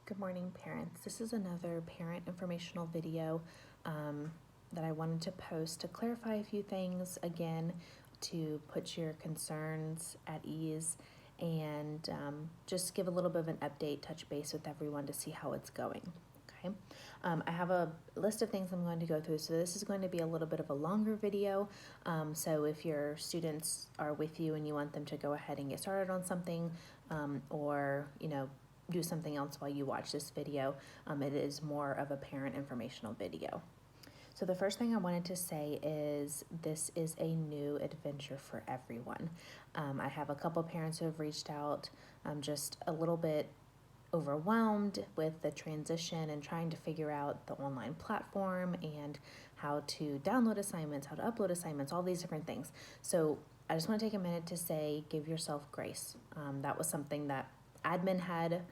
Good morning, parents. This is another parent informational video that I wanted to post to clarify a few things, again, to put your concerns at ease and just give a little bit of an update, touch base with everyone to see how it's going. Okay. I have a list of things I'm going to go through, so this is going to be a little bit of a longer video. So if your students are with you and you want them to go ahead and get started on something, or do something else while you watch this video, it is more of a parent informational video. So the first thing I wanted to say is this is a new adventure for everyone. I have a couple parents who have reached out, just a little bit overwhelmed with the transition and trying to figure out the online platform and how to download assignments, how to upload assignments, all these different things. So I just want to take a minute to say, give yourself grace. That was something that admin had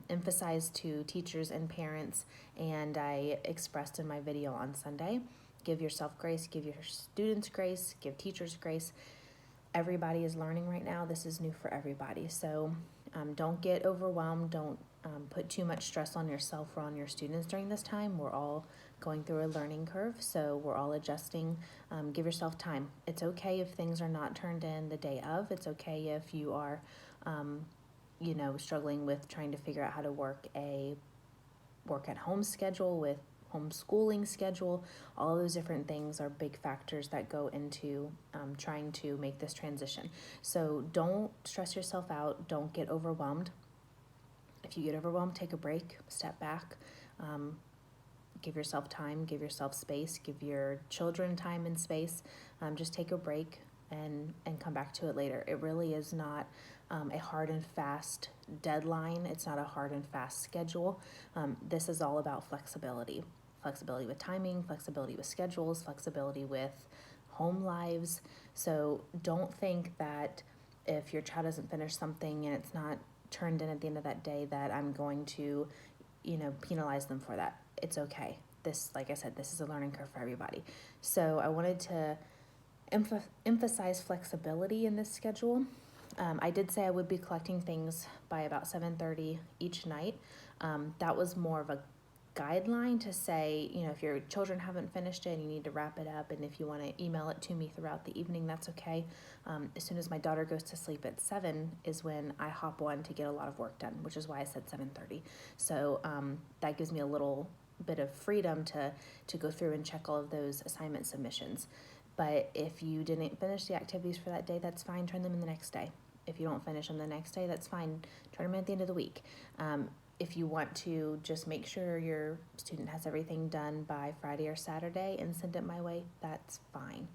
emphasized to teachers and parents, and I expressed in my video on Sunday. Give yourself grace, give your students grace, give teachers grace. Everybody is learning right now. This is new for everybody. So don't get overwhelmed. Don't put too much stress on yourself or on your students during this time. We're all going through a learning curve, so we're all adjusting. Give yourself time. It's okay if things are not turned in the day of. It's okay if you are struggling with trying to figure out how to work at home schedule with homeschooling schedule. All of those different things are big factors that go into trying to make this transition. So don't stress yourself out. Don't get overwhelmed. If you get overwhelmed, take a break, step back, give yourself time, give yourself space, give your children time and space. Just take a break and come back to it later. It really is not a hard and fast deadline. It's not a hard and fast schedule. This is all about flexibility. Flexibility with timing, flexibility with schedules, flexibility with home lives. So don't think that if your child doesn't finish something and it's not turned in at the end of that day that I'm going to, penalize them for that. It's okay. This, like I said, this is a learning curve for everybody. So I wanted to emphasize flexibility in this schedule. I did say I would be collecting things by about 7:30 each night. That was more of a guideline to say, if your children haven't finished it, you need to wrap it up, and if you want to email it to me throughout the evening, that's okay. As soon as my daughter goes to sleep at 7 is when I hop on to get a lot of work done, which is why I said 7:30. So that gives me a little bit of freedom to go through and check all of those assignment submissions. But if you didn't finish the activities for that day, that's fine. Turn them in the next day. If you don't finish them the next day, that's fine. Turn them in at the end of the week. If you want to just make sure your student has everything done by Friday or Saturday and send it my way, that's fine.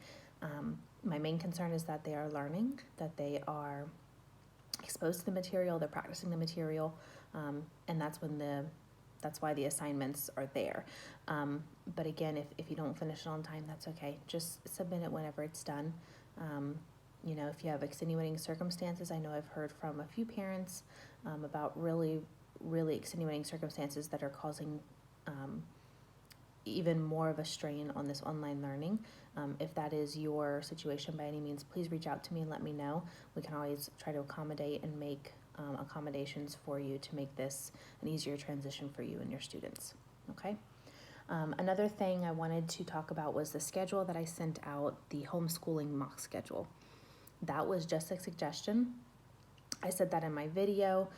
My main concern is that they are learning, that they are exposed to the material, they're practicing the material, and that's why the assignments are there. But again, if you don't finish it on time, that's okay. Just submit it whenever it's done. If you have extenuating circumstances, I know I've heard from a few parents about really, really extenuating circumstances that are causing even more of a strain on this online learning. If that is your situation by any means, please reach out to me and let me know. We can always try to accommodate and make accommodations for you to make this an easier transition for you and your students. Okay. Another thing I wanted to talk about was the schedule that I sent out, the homeschooling mock schedule. That was just a suggestion. I said that in my video,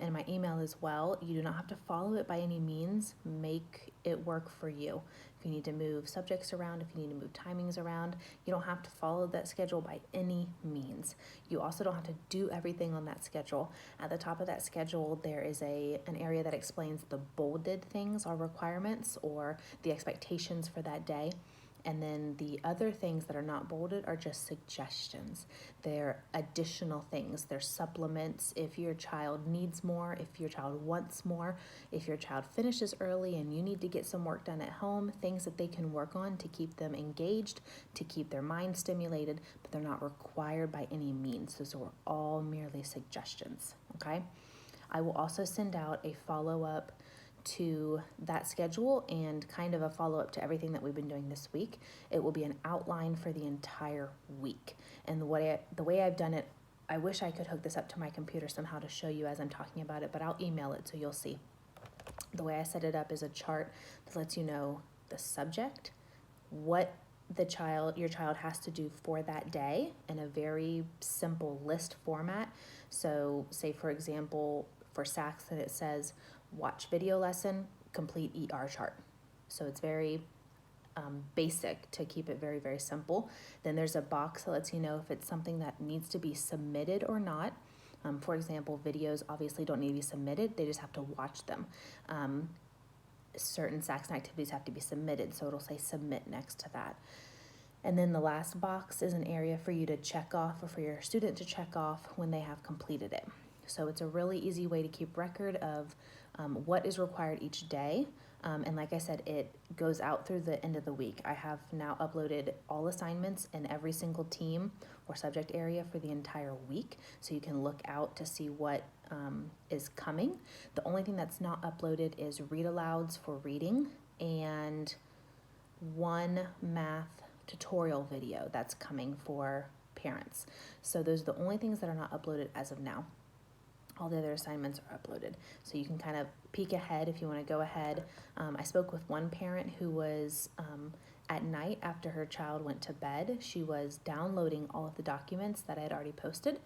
in my email as well. You do not have to follow it by any means. Make it work for you. If you need to move subjects around, if you need to move timings around, you don't have to follow that schedule by any means. You also don't have to do everything on that schedule. At the top of that schedule, there is an area that explains the bolded things or requirements or the expectations for that day. And then the other things that are not bolded are just suggestions. They're additional things. They're supplements if your child needs more, if your child wants more, if your child finishes early and you need to get some work done at home, things that they can work on to keep them engaged, to keep their mind stimulated, but they're not required by any means. Those are all merely suggestions, okay? I will also send out a follow-up to that schedule and kind of a follow-up to everything that we've been doing this week. It will be an outline for the entire week. And the way I've done it, I wish I could hook this up to my computer somehow to show you as I'm talking about it, but I'll email it so you'll see. The way I set it up is a chart that lets you know the subject, what your child has to do for that day in a very simple list format. So say for example, for Saxon it says watch video lesson, complete ER chart. So it's very basic to keep it very, very simple. Then there's a box that lets you know if it's something that needs to be submitted or not. For example, videos obviously don't need to be submitted, they just have to watch them. Certain Saxon activities have to be submitted, so it'll say submit next to that. And then the last box is an area for you to check off, or for your student to check off when they have completed it. So it's a really easy way to keep record of what is required each day. And like I said, it goes out through the end of the week. I have now uploaded all assignments in every single team or subject area for the entire week, so you can look out to see what is coming. The only thing that's not uploaded is read alouds for reading and one math tutorial video that's coming for parents. So those are the only things that are not uploaded as of now. All the other assignments are uploaded. So you can kind of peek ahead if you want to go ahead. I spoke with one parent who was at night after her child went to bed. She was downloading all of the documents that I had already posted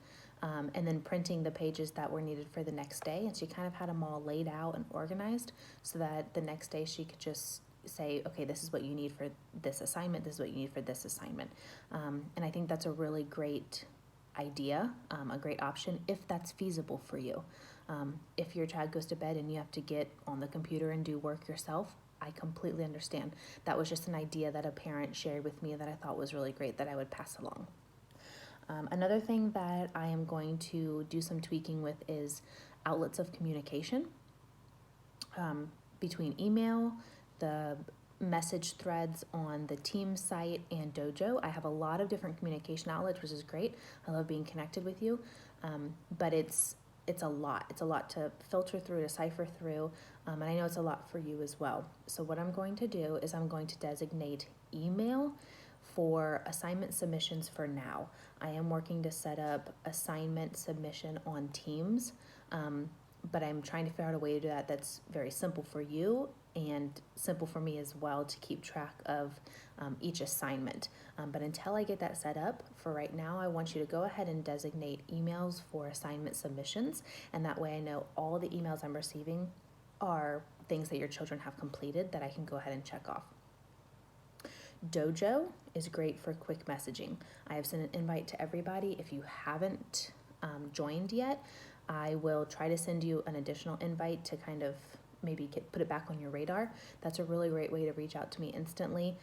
and then printing the pages that were needed for the next day. And she kind of had them all laid out and organized so that the next day she could just say, okay, this is what you need for this assignment. This is what you need for this assignment. And I think that's a really great idea, a great option if that's feasible for you. If your child goes to bed and you have to get on the computer and do work yourself, I completely understand. That was just an idea that a parent shared with me that I thought was really great that I would pass along. Another thing that I am going to do some tweaking with is outlets of communication between email, the message threads on the team site, and Dojo. I have a lot of different communication outlets, which is great. I love being connected with you, but it's a lot. It's a lot to filter through, to cipher through, and I know it's a lot for you as well. So what I'm going to do is I'm going to designate email for assignment submissions for now. I am working to set up assignment submission on Teams, but I'm trying to figure out a way to do that that's very simple for you and simple for me as well to keep track of each assignment. But until I get that set up, for right now, I want you to go ahead and designate emails for assignment submissions, and that way I know all the emails I'm receiving are things that your children have completed that I can go ahead and check off. Dojo is great for quick messaging. I have sent an invite to everybody. If you haven't joined yet, I will try to send you an additional invite to kind of maybe put it back on your radar. That's a really great way to reach out to me instantly.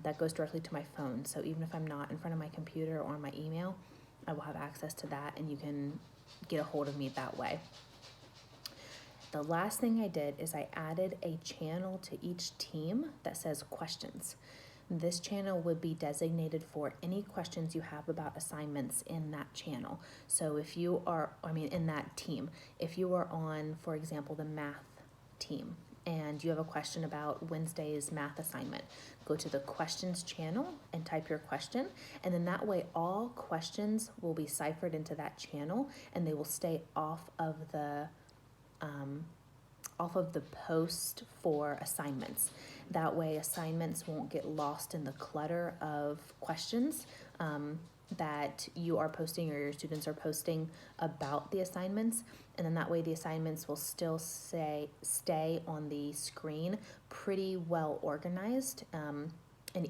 That goes directly to my phone. So even if I'm not in front of my computer or on my email, I will have access to that and you can get a hold of me that way. The last thing I did is I added a channel to each team that says questions. This channel would be designated for any questions you have about assignments in that channel. So if you are, in that team, if you are on, for example, the math team and you have a question about Wednesday's math assignment, go to the questions channel and type your question, and then that way all questions will be ciphered into that channel and they will stay off of the post for assignments. That way assignments won't get lost in the clutter of questions that you are posting or your students are posting about the assignments. And then that way the assignments will still stay on the screen pretty well organized and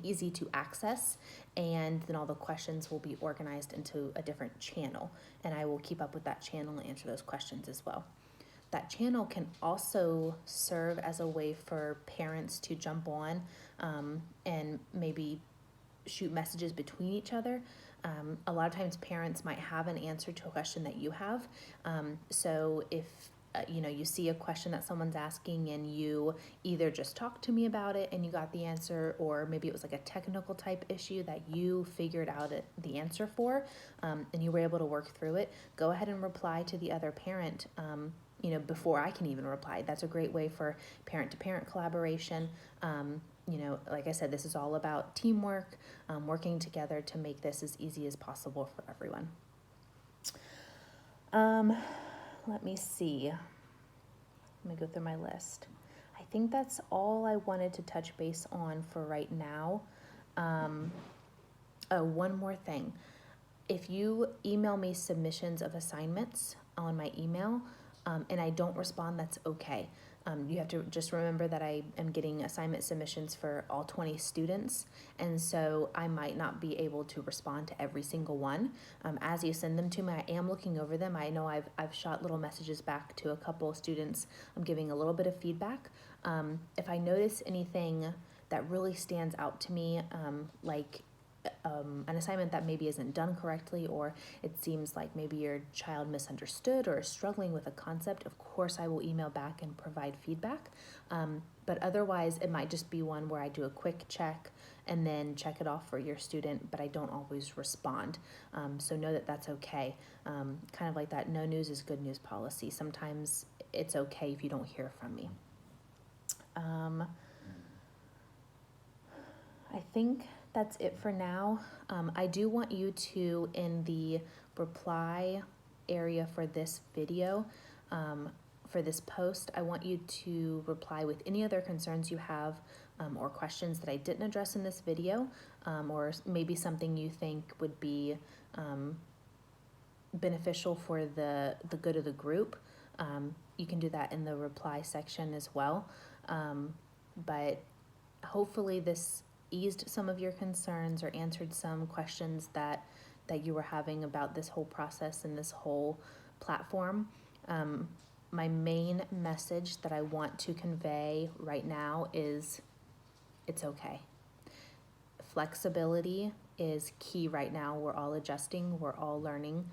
easy to access. And then all the questions will be organized into a different channel. And I will keep up with that channel and answer those questions as well. That channel can also serve as a way for parents to jump on and maybe shoot messages between each other. A lot of times parents might have an answer to a question that you have. So if you see a question that someone's asking and you either just talked to me about it and you got the answer, or maybe it was like a technical type issue that you figured out the answer for, and you were able to work through it, go ahead and reply to the other parent before I can even reply. That's a great way for parent-to-parent collaboration. Like I said, this is all about teamwork, working together to make this as easy as possible for everyone. Let me see. Let me go through my list. think that's all I wanted to touch base on for right now. Oh, one more thing. If you email me submissions of assignments on my email, and I don't respond, that's okay. You have to just remember that I am getting assignment submissions for all 20 students, and so I might not be able to respond to every single one. As you send them to me, I am looking over them. I know I've shot little messages back to a couple of students. I'm giving a little bit of feedback. If I notice anything that really stands out to me, like an assignment that maybe isn't done correctly, or it seems like maybe your child misunderstood or is struggling with a concept, of course I will email back and provide feedback. But otherwise, it might just be one where I do a quick check and then check it off for your student, but I don't always respond. So know that that's okay. Kind of like that no news is good news policy. Sometimes it's okay if you don't hear from me. I think that's it for now. I do want you to, in the reply area for this video, for this post, I want you to reply with any other concerns you have, or questions that I didn't address in this video, or maybe something you think would be beneficial for the good of the group. You can do that in the reply section as well. But hopefully this eased some of your concerns or answered some questions that you were having about this whole process and this whole platform. My main message that I want to convey right now is it's okay. Flexibility is key right now. We're all adjusting, we're all learning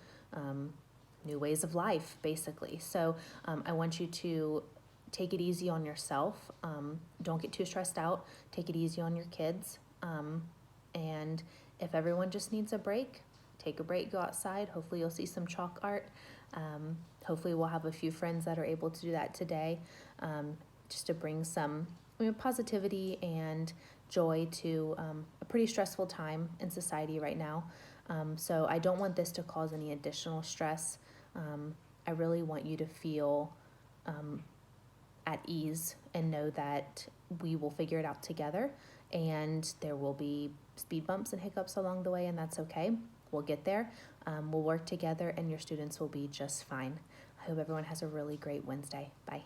new ways of life, basically. So I want you to take it easy on yourself. Don't get too stressed out. Take it easy on your kids. And if everyone just needs a break, take a break, go outside. Hopefully you'll see some chalk art. Hopefully we'll have a few friends that are able to do that today, just to bring some positivity and joy to a pretty stressful time in society right now. So I don't want this to cause any additional stress. I really want you to feel at ease and know that we will figure it out together, and there will be speed bumps and hiccups along the way, and that's okay. We'll get there. We'll work together, and your students will be just fine. I hope everyone has a really great Wednesday. Bye.